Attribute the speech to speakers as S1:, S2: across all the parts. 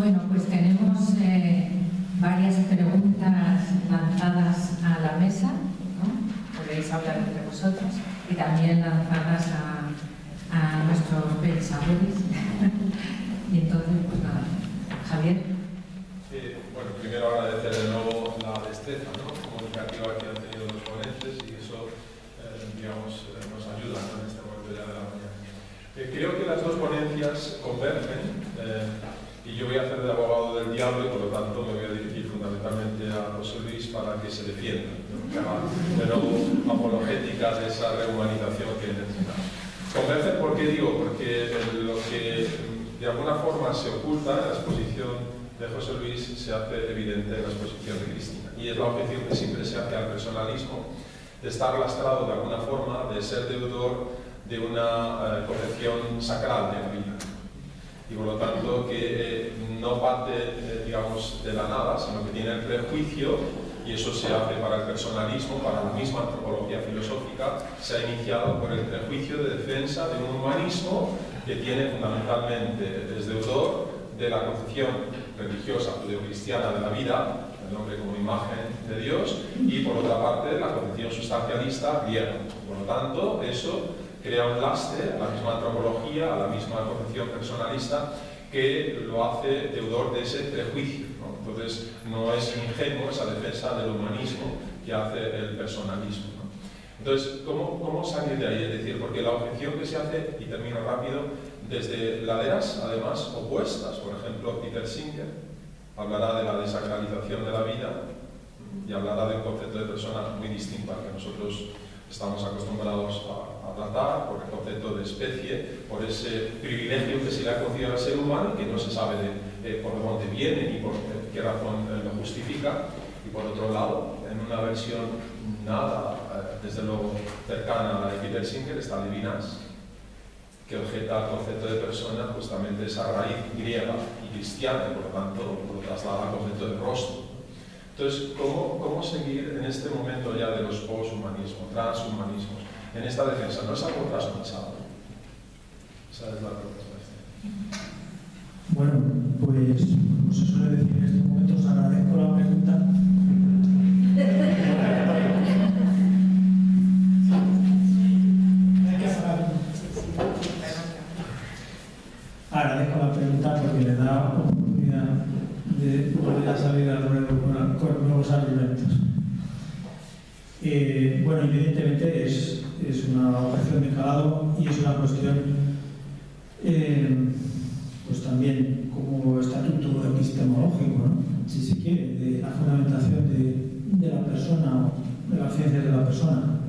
S1: Bueno, pues tenemos varias preguntas lanzadas a la mesa, ¿no? Podéis hablar entre vosotros, y también lanzadas a nuestros pensadores. Y entonces, pues nada, Javier.
S2: Bueno, primero agradecer de nuevo la destreza, ¿no?, comunicativa que han tenido los ponentes, y eso, digamos, nos ayuda, ¿no?, en este momento ya de la mañana. Creo que las dos ponencias convergen, y yo voy a hacer de abogado del diablo, y por lo tanto me voy a dirigir fundamentalmente a José Luis para que se defienda, ¿no?, que haga de nuevo apologética de esa rehumanización que necesitamos. Convergen, ¿por qué digo? Porque lo que de alguna forma se oculta en la exposición de José Luis se hace evidente en la exposición de Cristina, y es la objeción que siempre se hace al personalismo, de estar lastrado de alguna forma, de ser deudor de una concepción sacral de la vida, y por lo tanto que no parte, digamos, de la nada, sino que tiene el prejuicio, y eso se hace para el personalismo, para la misma antropología filosófica, se ha iniciado por el prejuicio de defensa de un humanismo que tiene fundamentalmente, es deudor de la concepción religiosa judeocristiana de la vida, el hombre como imagen de Dios, y por otra parte la concepción sustancialista griega. Por lo tanto, eso crea un lastre a la misma antropología, a la misma concepción personalista, que lo hace deudor de ese prejuicio, ¿no? Entonces, no es ingenuo esa defensa del humanismo que hace el personalismo, ¿no? Entonces, ¿cómo salir de ahí? Es decir, porque la objeción que se hace, y termino rápido, desde laderas, además, opuestas. Por ejemplo, Peter Singer hablará de la desacralización de la vida y hablará de un concepto de persona muy distinto al que nosotros estamos acostumbrados a tratar, por el concepto de especie, por ese privilegio que se le ha concedido al ser humano y que no se sabe por dónde viene ni por qué razón lo justifica. Y por otro lado, en una versión nada, desde luego, cercana a la de Peter Singer, está Levinas, que objeta el concepto de persona justamente esa raíz griega y cristiana, y por lo tanto lo traslada al concepto de rostro. Entonces, ¿cómo seguir en este momento ya de los poshumanismos, transhumanismos, en esta defensa? ¿No es algo trasnochado? Esa es la propuesta.
S3: Bueno, pues como se suele decir en estos momentos, agradezco la pregunta. Agradezco la pregunta porque le da oportunidad de poder salir al ruedo con nuevos argumentos. Bueno, evidentemente es una objeción de calado y es una cuestión, pues también como estatuto epistemológico, ¿no?, si se quiere, de la fundamentación de la persona, de la ciencia de la persona.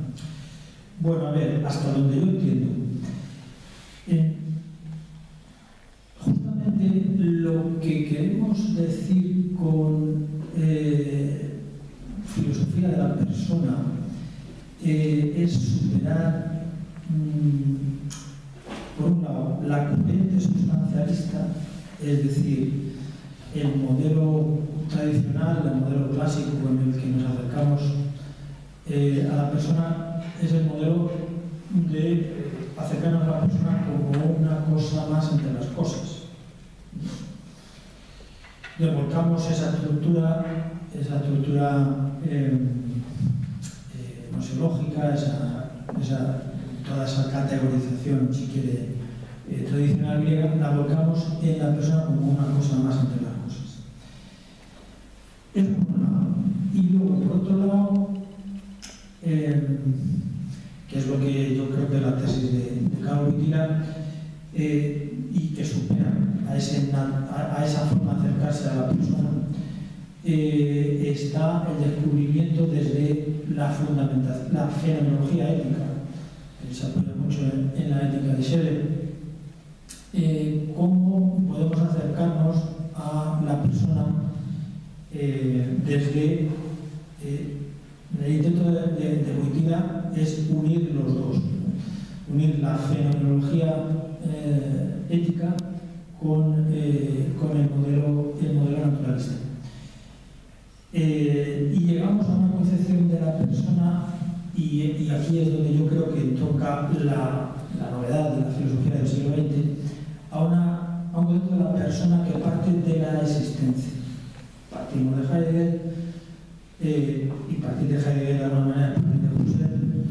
S3: Bueno, a ver, hasta donde yo entiendo. Justamente lo que queremos decir con filosofía de la persona es superar, por un lado, la corriente sustancialista, es decir, el modelo tradicional, el modelo clásico con el que nos acercamos a la persona, es el modelo de acercarnos a la persona como una cosa más entre las cosas. Revolcamos esa estructura gnosiológica, toda esa categorización, si quiere, tradicional griega, la volcamos en la persona como una cosa más entre las cosas. Es por un lado. Y luego, por otro lado, que es lo que yo creo que es la tesis de Carl Wojtyla, y que supera a esa forma de acercarse a la persona, está el descubrimiento desde la fenomenología ética, que se apoya mucho en la ética de Scheler. Cómo podemos acercarnos a la persona desde el intento de Wojtyla es unir los dos, unir la fenomenología ética con el modelo naturalista. Y llegamos a una concepción de la persona, y aquí es donde yo creo que toca la novedad de la filosofía del siglo XX, a un concepto de la persona persona que parte de la existencia. Partimos de Heidegger, y partir de Heidegger de alguna manera partir de Husserl,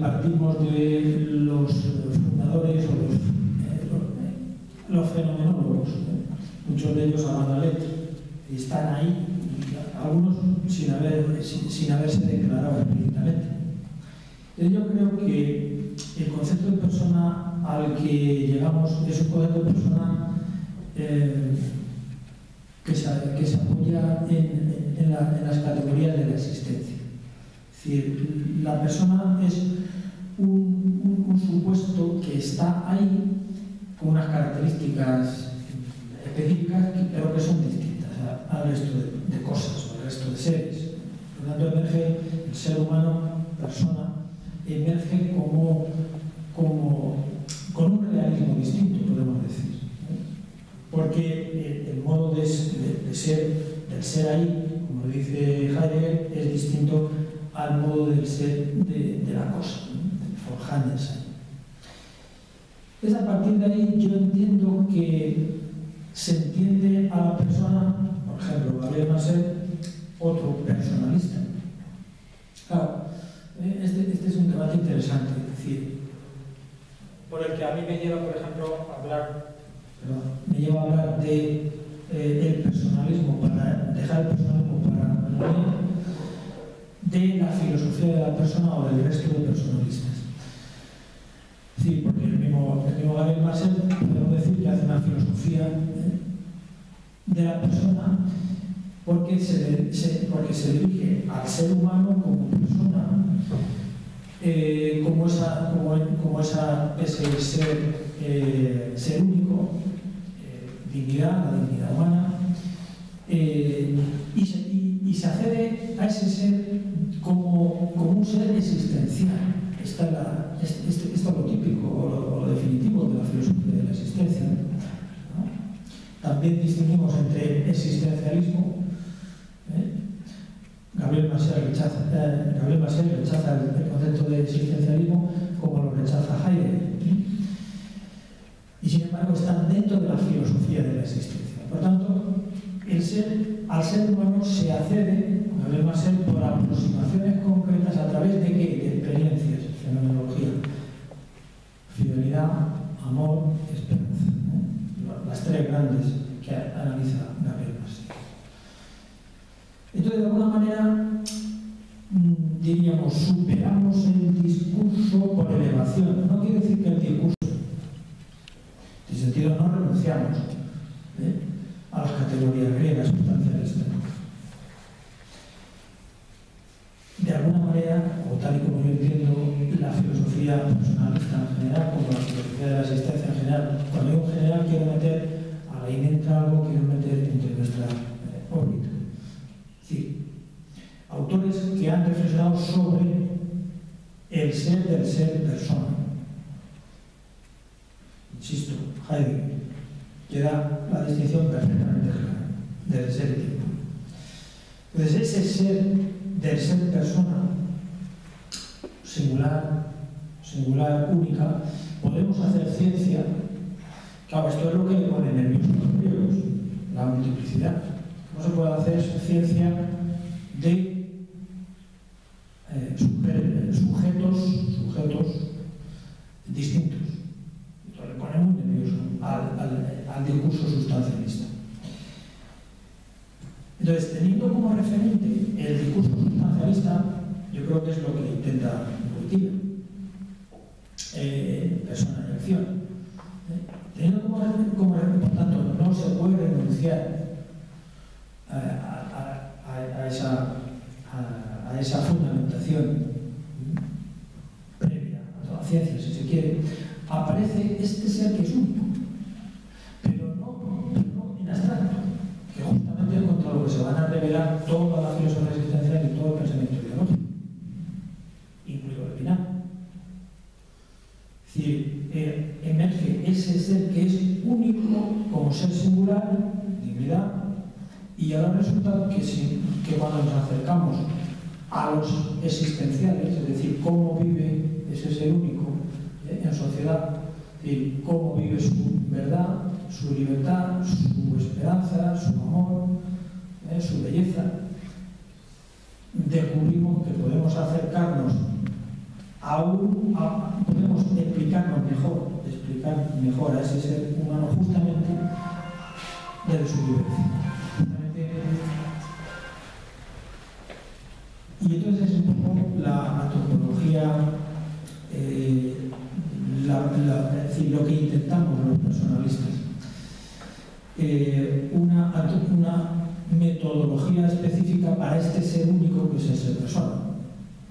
S3: partimos de los fundadores o los fenomenólogos, muchos de ellos a la letra, y están ahí, algunos sin haberse declarado explícitamente. Yo creo que el concepto de persona al que llegamos es un concepto de persona que se apoya en las categorías de la existencia. Es decir, la persona es un supuesto que está ahí con unas características específicas, pero que son distintas al resto de cosas o al resto de seres. Por lo tanto, emerge el ser humano, persona, emerge con un realismo distinto, podemos decir. Porque el modo de ser, del ser ahí, como dice Heidegger, es distinto al modo del ser de la cosa, del Vorhandensein. Es a partir de ahí yo entiendo que se entiende a la persona, por ejemplo, Gabriel Marcel, otro personalista. Claro, este es un debate interesante, es decir, por el que a mí me lleva, por ejemplo, a hablar de el personalismo, para dejar el personalismo para de la filosofía de la persona o del resto de personalistas. Sí, porque el mismo Gabriel Marcel, podemos decir que hace una filosofía de la persona porque se dirige al ser humano como persona, ese ser único, dignidad, la dignidad humana, y se accede a ese ser como un ser existencial. Esto es lo típico o lo definitivo de la filosofía de la existencia, ¿no? También distinguimos entre existencialismo. Gabriel Marcel rechaza el concepto de existencialismo como lo rechaza Heidegger. Y sin embargo están dentro de la filosofía de la existencia. Por tanto, al ser humano se accede, Gabriel Marcel, por aproximaciones concretas a través de ¿qué? De experiencias, fenomenología, fidelidad, amor, esperanza, ¿no? Las tres grandes que analiza Gabriel Marcel. Entonces, de alguna manera, diríamos, superamos el discurso por elevación. No quiere decir que el discurso, en ese sentido, no renunciamos a las categorías griegas sustancialistas. De alguna manera, o tal y como yo entiendo la filosofía personalista en general, como la filosofía de la existencia en general, cuando digo en general quiero meter, ahí me entra algo, quiero meter entre nuestra órbita. Es decir, autores que han reflexionado sobre el ser del ser persona. Insisto, Heidegger, que da la distinción perfectamente clara del ser y tiempo. Entonces, ese ser del ser persona, singular, única, podemos hacer ciencia. Claro, esto es lo que le pone nerviosos a los griegos, la multiplicidad. No se puede hacer ciencia de sujetos distintos. Esto le pone muy nervioso al discurso sustancialista. Entonces, teniendo como referente el discurso sustancialista, yo creo que es lo que intenta Wojtyla, persona y acción. Teniendo como referente, por tanto, no se puede renunciar a esa fundamentación previa a toda ciencia, si se quiere, aparece este ser que es único, pero no en abstracto, que justamente es contra lo que se van a revelar toda la filosofía existencial y todo el pensamiento ideológico, incluido el final. Es decir, emerge ese ser que es único como ser singular, dignidad, y ahora resulta que cuando nos acercamos a los existenciales, es decir, cómo vive ese ser único en sociedad, es decir, cómo vive su verdad, su libertad, su esperanza, su amor, su belleza, descubrimos que podemos acercarnos podemos explicar mejor a ese ser humano justamente desde su vivencia. Y entonces es un poco la antropología, es decir, lo que intentamos los personalistas. Una metodología específica para este ser único que es el ser persona.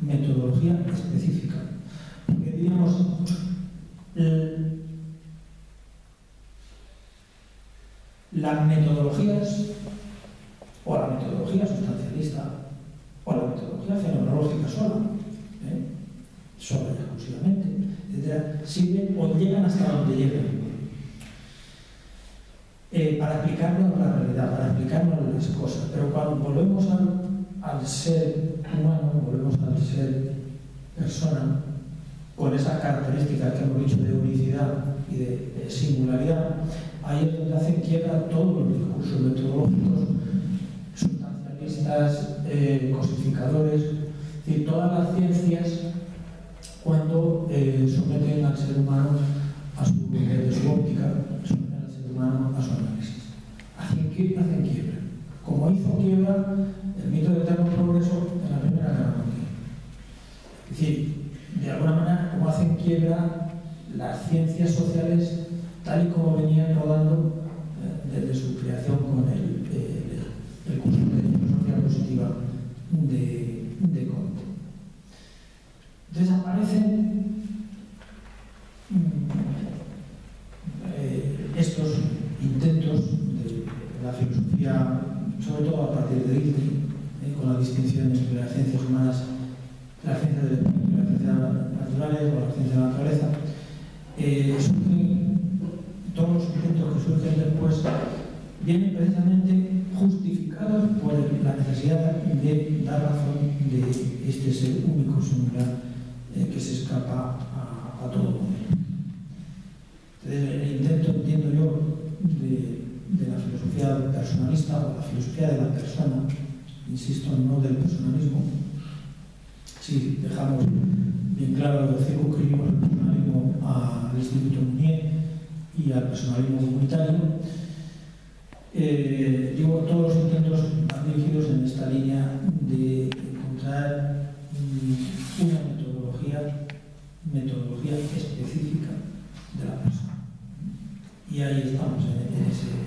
S3: Metodología específica. Porque diríamos, las metodologías, o la metodología sustancialista, o la metodología fenomenológica sola y exclusivamente, etc., sirven o llegan hasta donde llegan. Para explicarnos la realidad, para explicarnos las cosas. Pero cuando volvemos al ser humano, volvemos al ser persona, con esas características que hemos dicho de unicidad y de singularidad, ahí es donde hacen quiebra todos los discursos metodológicos, sustancialistas, cosificadores, es decir, todas las ciencias cuando someten al ser humano a su óptica, someten al ser humano a su análisis. Hacen quiebra. Como hizo quiebra el mito del eterno progreso en la Primera Guerra Mundial. Es decir, de alguna manera, como hacen quiebra las ciencias sociales tal y como venían rodando desde su creación con el curso de filosofía positiva de Comte. Entonces aparecen estos intentos de la filosofía, sobre todo a partir de Dilthey, con la distinción entre las ciencias humanas, las ciencias del espíritu y las ciencias naturales o las ciencias de la naturaleza. Todos los intentos que surgen después vienen precisamente justificados por la necesidad de dar razón de este ser único, singular, que se escapa a todo momento. Entonces, el intento, entiendo yo, de la filosofía personalista o la filosofía de la persona, insisto, no del personalismo, si dejamos bien claro que circunscribimos el personalismo al Instituto Mounier y al personalismo comunitario, todos los intentos van dirigidos en esta línea de encontrar una metodología específica de la persona. Y ahí estamos, en ese sitio.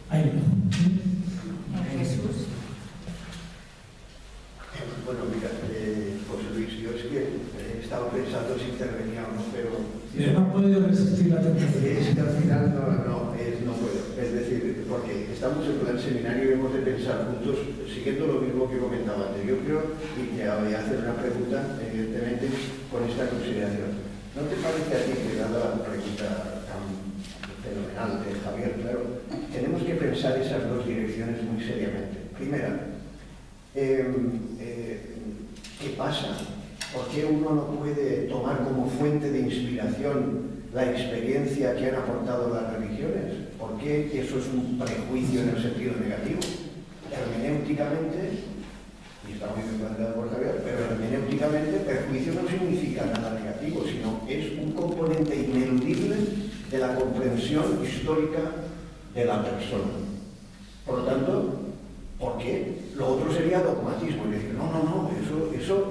S3: Ahí lo dejo.
S1: Jesús.
S4: Bueno, mira, José Luis, yo es que he estado pensando si intervenía o no, pero
S3: no ha podido resistir la tentación.
S4: es que al final no puedo. Es decir, porque estamos en plan seminario y hemos de pensar juntos, siguiendo lo mismo que comentaba antes. Yo creo, y te voy a hacer una pregunta, evidentemente, con esta consideración. ¿No te parece a ti que, dada la pregunta tan fenomenal de Javier, claro, tenemos que pensar esas dos direcciones muy seriamente? Primera, ¿qué pasa? ¿Por qué uno no puede tomar como fuente de inspiración la experiencia que han aportado las religiones? ¿Por qué eso es un prejuicio en el sentido negativo? Hermenéuticamente, y está muy bien planteado por Javier, pero hermenéuticamente prejuicio no significa nada negativo, sino es un componente ineludible de la comprensión histórica de la persona. Por lo tanto, ¿por qué? Lo otro sería dogmatismo, es decir, no,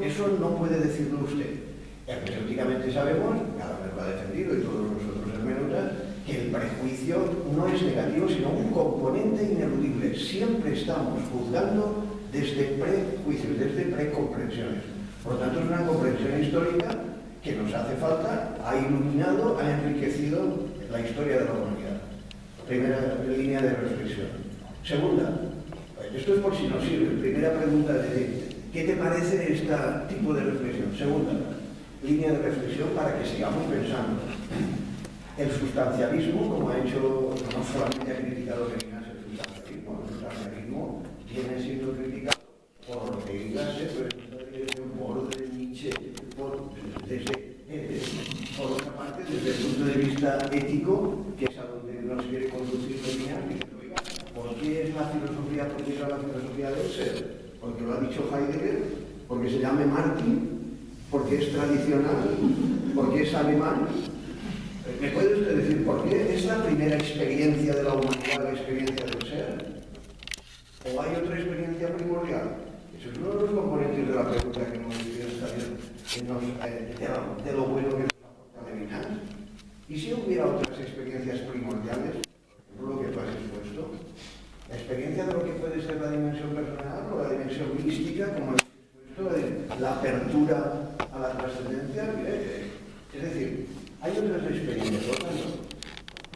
S4: eso no puede decirlo usted. Hermenéuticamente sabemos, cada vez lo ha defendido y todos los otros hermeneutas, que el prejuicio no es negativo, sino un componente ineludible. Siempre estamos juzgando desde prejuicios, desde precomprensiones. Por lo tanto, es una comprensión histórica que nos hace falta, ha iluminado, ha enriquecido la historia de la humanidad. Primera línea de reflexión. Segunda, esto es por si nos sirve. Primera pregunta de ¿qué te parece este tipo de reflexión? Segunda línea de reflexión para que sigamos pensando. El sustancialismo, como ha hecho, no solamente ha criticado Levinas el sustancialismo viene siendo criticado por Ortega y Gasset, por Nietzsche, por otra parte, desde el punto de vista ético, ser, porque lo ha dicho Heidegger, porque se llame Martin, porque es tradicional, porque es alemán. ¿Me puede usted decir por qué? ¿Es la primera experiencia de la humanidad, la experiencia del ser? ¿O hay otra experiencia primordial? Eso es uno de los componentes de la pregunta que nos decía de lo bueno que nos aporta Levinas. ¿Y si hubiera otras experiencias primordiales? Por ejemplo, lo que tú has expuesto. La experiencia de lo que puede ser la dimensión personal o la dimensión mística, como has expuesto, de la apertura a la trascendencia. Es decir, hay otras experiencias, por tanto,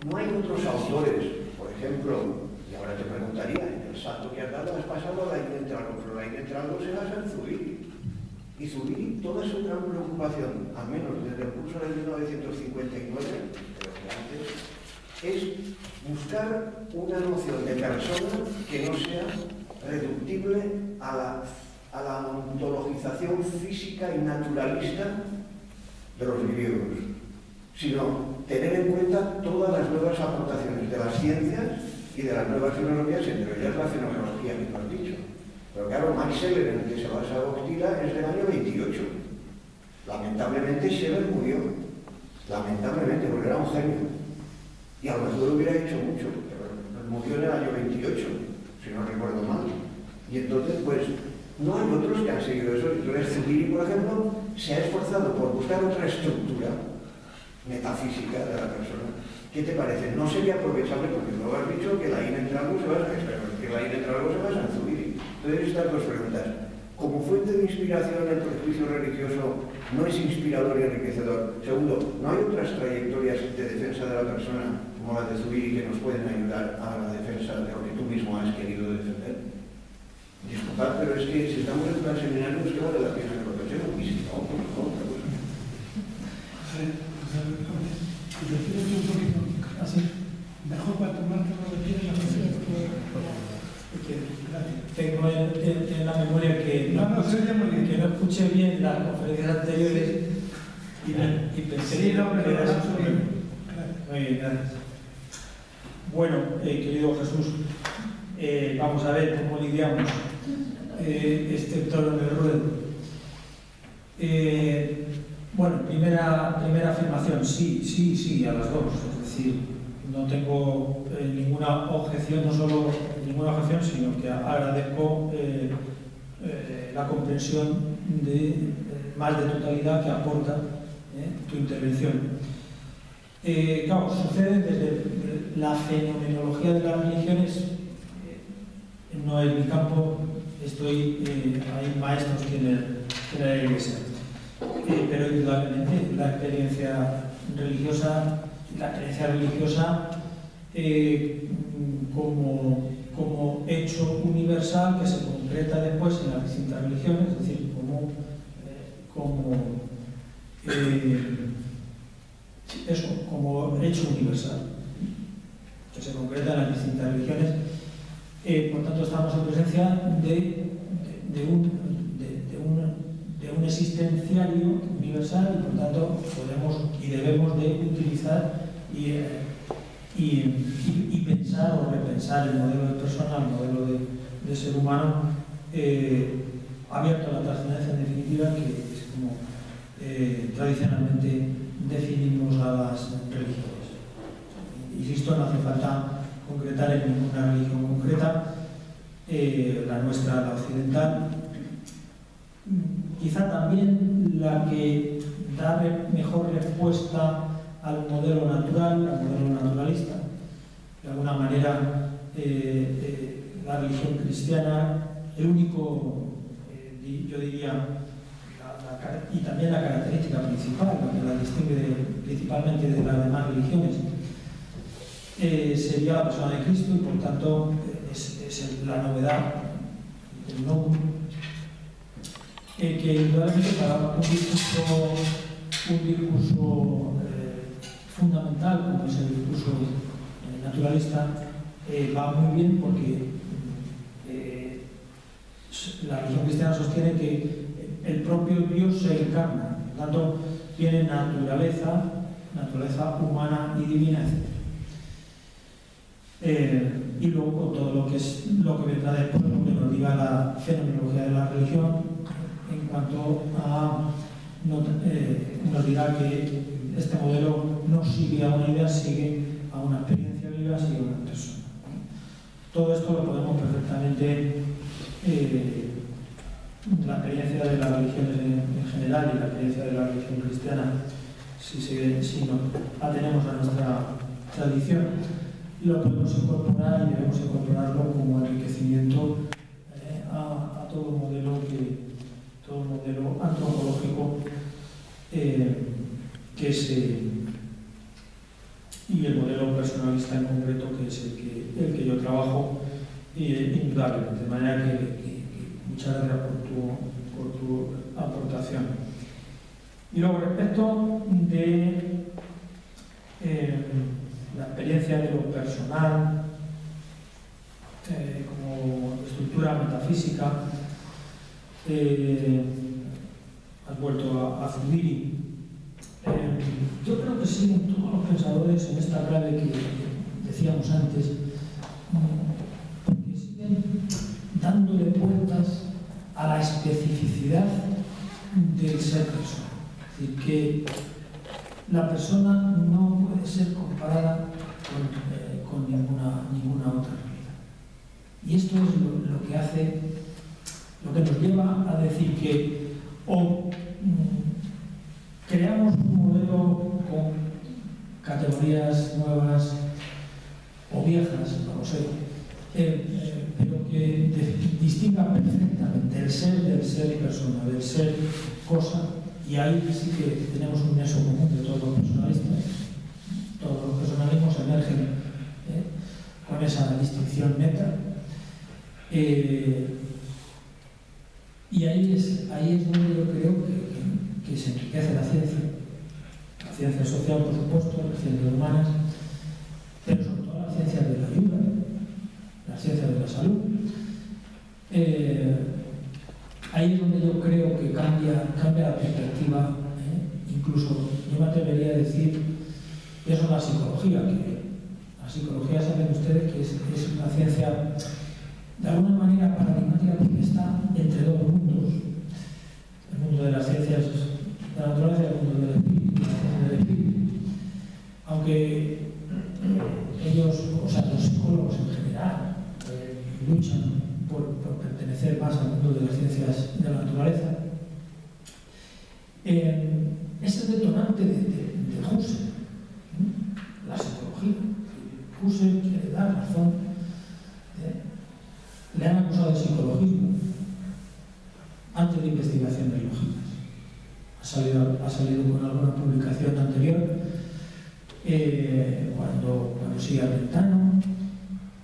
S4: no hay otros autores, por ejemplo, y ahora te preguntaría, en el salto que has dado has pasado a la Inentralgo, pero la Inentralgo se basa en Zubiri. Y Zubiri, toda su gran preocupación, al menos desde el curso de 1959, creo que antes, es buscar una noción de persona que no sea reductible a la ontologización física y naturalista de los griegos, sino tener en cuenta todas las nuevas aportaciones de las ciencias y de las nuevas filosofías, entre ellas la fenomenología que tú has dicho. Pero claro, Max Scheler, en el que se basa Boctila, es del año 28. Lamentablemente Scheler murió. Lamentablemente, porque era un genio. Y a lo mejor hubiera hecho mucho, pero murió en el año 28, si no recuerdo mal. Y entonces, pues, no hay otros que han seguido eso. Entonces, Zubiri, por ejemplo, se ha esforzado por buscar otra estructura metafísica de la persona. ¿Qué te parece? No sería aprovechable, porque luego has dicho que la Inentralgo se basa en Zubiri. Entonces, estas dos preguntas. Como fuente de inspiración, el prejuicio religioso no es inspirador y enriquecedor. Segundo, ¿no hay otras trayectorias de defensa de la persona, como la de Zubiri, que nos pueden ayudar a la defensa de lo que tú mismo has querido defender? Disculpad, pero es que si estamos en plan seminario, es que vale la pena que lo pensemos, y si no, pues no, otra cosa.
S3: Un poquito así, mejor para tomar que lo retires la tengo en la memoria que no escuché bien las conferencias anteriores y pensé que era eso. Muy bien, gracias. Bueno, querido Jesús, vamos a ver cómo lidiamos este toro en el ruedo. Bueno, primera afirmación, sí, a las dos. Es decir, no tengo ninguna objeción, no solo ninguna objeción, sino que agradezco la comprensión más de totalidad que aporta tu intervención. Claro, sucede desde la fenomenología de las religiones, no es mi campo, hay maestros que en la iglesia. Pero indudablemente la experiencia religiosa como hecho universal que se concreta después en las distintas religiones, es decir, como hecho universal que se concreta en las distintas religiones. Por tanto, estamos en presencia de un existenciario universal y, por tanto, podemos y debemos de utilizar y pensar o repensar el modelo de persona, el modelo de ser humano abierto a la trascendencia, en definitiva, que es como tradicionalmente definimos a las religiones. Insisto, no hace falta concretar en ninguna religión concreta, la nuestra, la occidental, quizá también la que da mejor respuesta al modelo natural, al modelo naturalista. De alguna manera, la religión cristiana, el único, yo diría, y también la característica principal, la que la distingue principalmente de las demás religiones, sería la persona de Cristo y, por tanto, es la novedad, el novum, que indudablemente para un discurso fundamental, como es el discurso naturalista, va muy bien porque la religión cristiana sostiene que el propio Dios se encarna, por lo tanto tiene naturaleza humana y divina, etc. Y luego con todo lo que vendrá después, lo que nos diga la fenomenología de la religión, en cuanto a nos dirá que este modelo no sigue a una idea, sigue a una experiencia viva, sigue a una persona. Todo esto lo podemos perfectamente, la experiencia de las religiones en general y la experiencia de la religión cristiana, si nos atenemos a nuestra tradición, lo podemos incorporar y debemos incorporarlo como enriquecimiento a todo modelo antropológico y el modelo personalista en concreto, que es el que yo trabajo, indudablemente. De manera que muchas gracias por tu aportación. Y luego, respecto de la experiencia de lo personal como estructura metafísica, has vuelto a Zubiri. Yo creo que siguen todos los pensadores en esta clave que decíamos antes, porque siguen dándole vueltas a la especificidad del ser persona. Es decir, que la persona no puede ser comparada con ninguna otra realidad. Y esto es lo que hace, lo que nos lleva a decir que o creamos un modelo con categorías nuevas o viejas, no lo sé, pero que distinga perfectamente el ser del ser persona, del ser cosa, y ahí sí que tenemos un nexo común de todos los personalistas. Todos los personalismos emergen con esa distinción neta. Y ahí es donde yo creo que se enriquece la ciencia social, por supuesto, las ciencias humanas, pero sobre todo las ciencias de la ayuda, las ciencias de la salud. Ahí es donde yo creo que cambia la perspectiva, incluso yo me atrevería a decir, eso es la psicología, que la psicología, saben ustedes que es una ciencia de alguna manera paradigmática, porque está entre dos mundos: el mundo de las ciencias de la naturaleza y el mundo del espíritu, la ciencia del espíritu. Aunque ellos, o sea, los psicólogos en general, luchan por pertenecer más al mundo de las ciencias de la naturaleza, es el detonante de Husserl, la psicología. Husserl quiere dar razón. Le han acusado de psicologismo antes de investigaciones lógicas. Ha salido con alguna publicación anterior, cuando sigue a Brentano,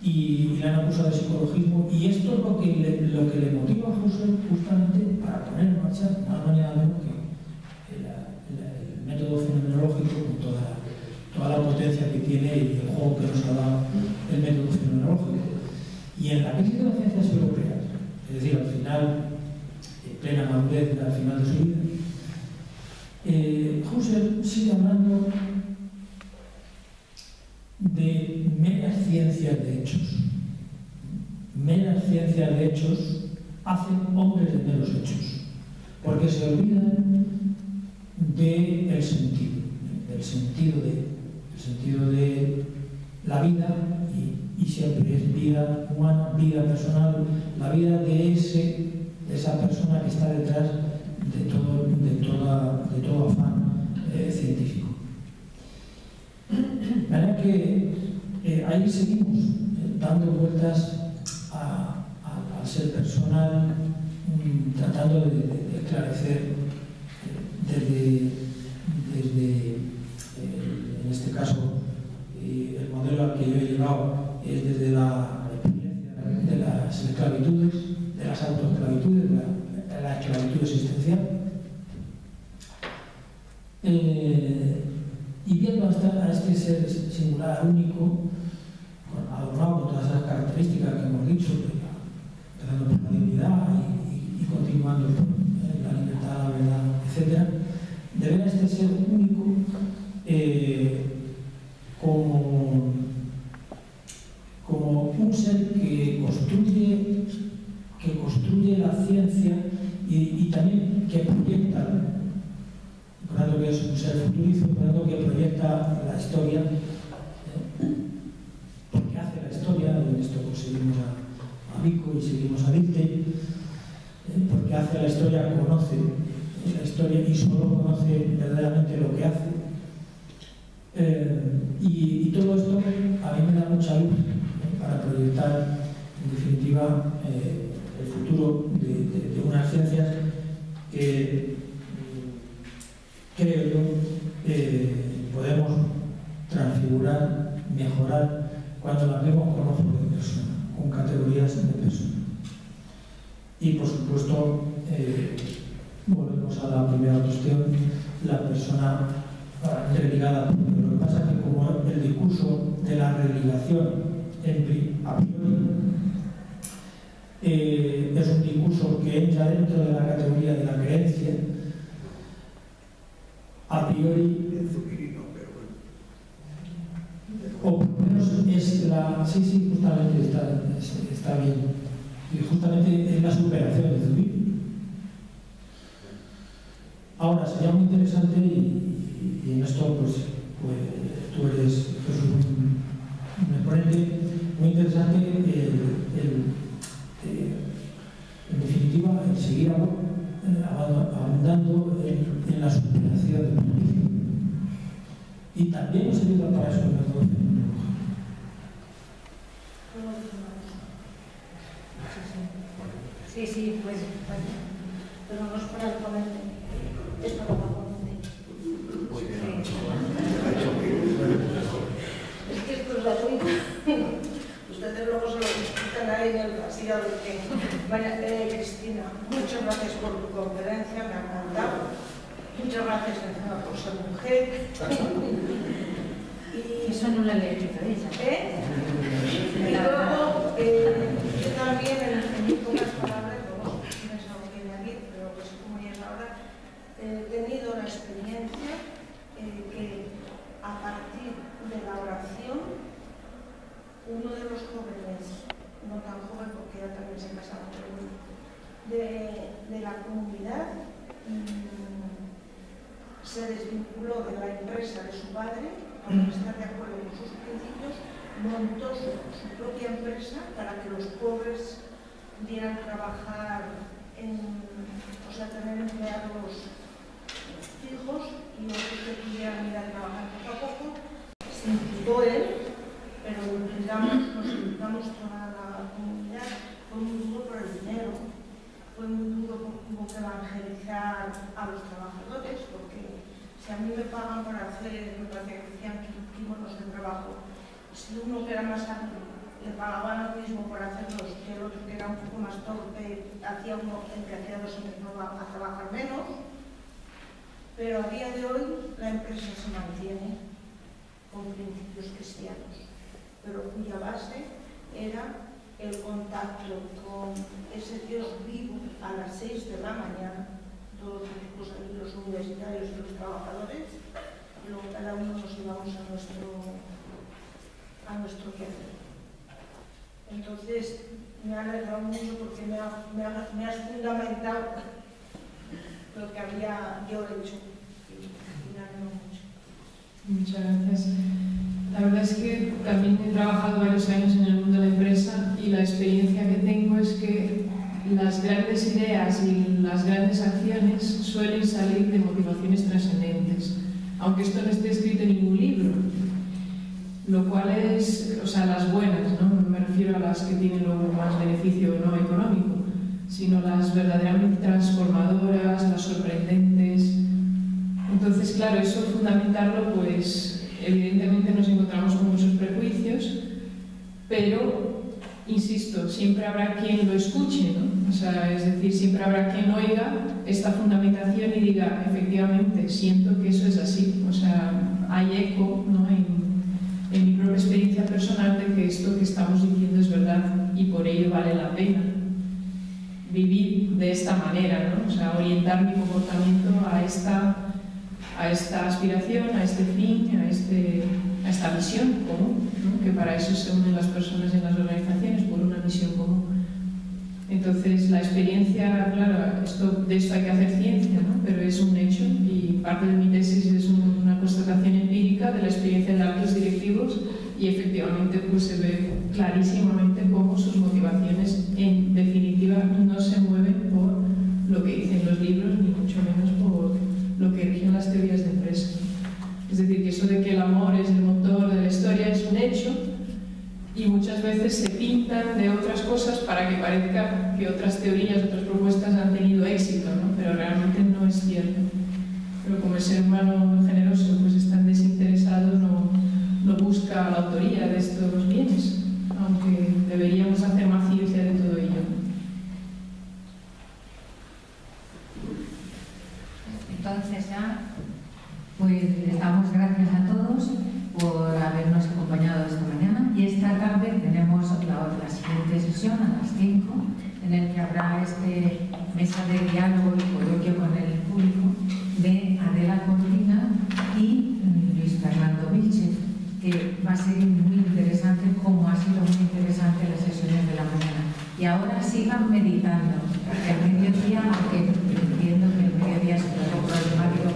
S3: y le han acusado de psicologismo, y esto es lo que le motiva a Husserl justamente para poner en marcha nada manera menos que el método fenomenológico, con toda la potencia que tiene y el juego que nos ha dado el método fenomenológico. Y en la crisis de las ciencias europeas, es decir, al final, en plena madurez, al final de su vida, Husserl sigue hablando de meras ciencias de hechos. Meras ciencias de hechos hacen hombres de meros hechos, porque se olvidan del sentido de la vida, y siempre es vida humana, vida personal, la vida de esa persona que está detrás de todo afán científico. De manera que ahí seguimos dando vueltas al ser personal, tratando de esclarecer desde en este caso, el modelo al que yo he llegado es desde la experiencia de las esclavitudes, de las autoesclavitudes, de la esclavitud existencial, y viendo a este ser singular, único, adornado con todas esas características que hemos dicho, empezando por la dignidad y continuando por la libertad, la verdad, etc., de ver a este ser único como como un ser que construye la ciencia y también que proyecta, por tanto que es un ser futurizo, por tanto que proyecta la historia, porque hace la historia, y en esto pues seguimos a Vico y seguimos a Wittgenstein, porque hace la historia, conoce la historia y solo conoce verdaderamente lo que hace. Y todo esto a mí me da mucha luz para proyectar, en definitiva, el futuro de unas ciencias que creo yo podemos transfigurar, mejorar cuando las vemos con ojos de persona, con categorías de persona. Y por supuesto, volvemos a la primera cuestión, la persona religada. Lo que pasa es que como el discurso de la religación a priori es un discurso que entra dentro de la categoría de la creencia, a priori, o por lo menos es la... Sí, justamente está bien. Y justamente es la superación de Zubiri. Ahora, sería muy interesante, y en esto pues tú eres, Jesús, un exponente muy interesante, en definitiva, el seguir abundando en la superación del juicio. Y también nos ayuda para eso el método fenomenológico.
S5: Sí, pues, pero no es para el ponente, es para la ponente. Es que esto es gratuito. Ustedes luego se lo explican ahí en el pasillo de que... Bueno, Cristina, muchas gracias por tu conferencia, me ha encantado. Muchas gracias encima por ser mujer. Y
S1: eso no la he leído ella.
S5: Y luego, yo también, en pocas palabras, luego tienes algo que añadir, pero pues como ya es ahora, he tenido la experiencia que a partir de la oración, uno de los jóvenes, no tan joven porque ya también se casaba, de la comunidad, se desvinculó de la empresa de su padre para estar de acuerdo con sus principios, montó su propia empresa para que los pobres pudieran trabajar, tener empleados fijos y otros que pudieran ir a trabajar poco a poco. Se implicó él, pero nos implicamos toda la comunidad. Fue muy duro por el dinero, fue muy duro porque hubo que evangelizar a los trabajadores, porque si a mí me pagan por hacer, me parece que decían 15 horas de trabajo, si uno que era más hábil le pagaban lo mismo por hacerlos que el otro que era un poco más torpe, hacía uno el que hacía dos empezaba a trabajar menos, pero a día de hoy la empresa se mantiene con principios cristianos, pero cuya base era el contacto con ese Dios vivo a las 6 de la mañana, todos los universitarios y los trabajadores, y luego cada uno nos íbamos a nuestro quehacer. Entonces, me ha alegrado mucho porque me has fundamentado lo que había yo hecho y me alegró mucho.
S6: Muchas gracias. La verdad es que también he trabajado varios años en el mundo de la empresa y la experiencia que tengo es que las grandes ideas y las grandes acciones suelen salir de motivaciones trascendentes, aunque esto no esté escrito en ningún libro, lo cual es, las buenas, ¿no? Me refiero a las que tienen luego más beneficio no económico, sino las verdaderamente transformadoras, las sorprendentes. Entonces, claro, eso fundamentarlo, pues evidentemente nos encontramos con muchos prejuicios, pero, insisto, siempre habrá quien lo escuche, ¿no? Es decir, siempre habrá quien oiga esta fundamentación y diga, efectivamente, siento que eso es así. Hay eco, ¿no? en mi propia experiencia personal de que esto que estamos diciendo es verdad y por ello vale la pena vivir de esta manera, ¿no? Orientar mi comportamiento a esta aspiración, a este fin, a este a esta misión común, ¿no? Que para eso se unen las personas en las organizaciones, por una misión común. Entonces, la experiencia, claro, de esto hay que hacer ciencia, ¿no? Pero es un hecho y parte de mi tesis es una constatación empírica de la experiencia de altos directivos y efectivamente pues se ve clarísimamente cómo sus motivaciones en definitiva no se mueven por lo que dicen los libros ni mucho menos por lo que rigen las teorías de empresa. Es decir, que eso de que el amor es el motor de la historia es un hecho y muchas veces se pintan de otras cosas para que parezca que otras teorías, otras propuestas han tenido éxito, ¿no? Pero realmente no es cierto. Pero como el ser humano generoso pues es tan desinteresado, no busca la autoría de estos bienes, aunque deberíamos hacer más ciencia de todo ello.
S1: Entonces ya, pues les damos gracias a todos por habernos acompañado esta mañana y esta tarde tenemos la siguiente sesión a las 5 en el que habrá mesa de diálogo y coloquio con el público de Adela Cortina y Luis Fernando Vilches, que va a ser muy interesante como ha sido muy interesante las sesiones de la mañana. Y ahora sigan meditando, porque el mediodía, aunque entiendo que el mediodía es un poco problemático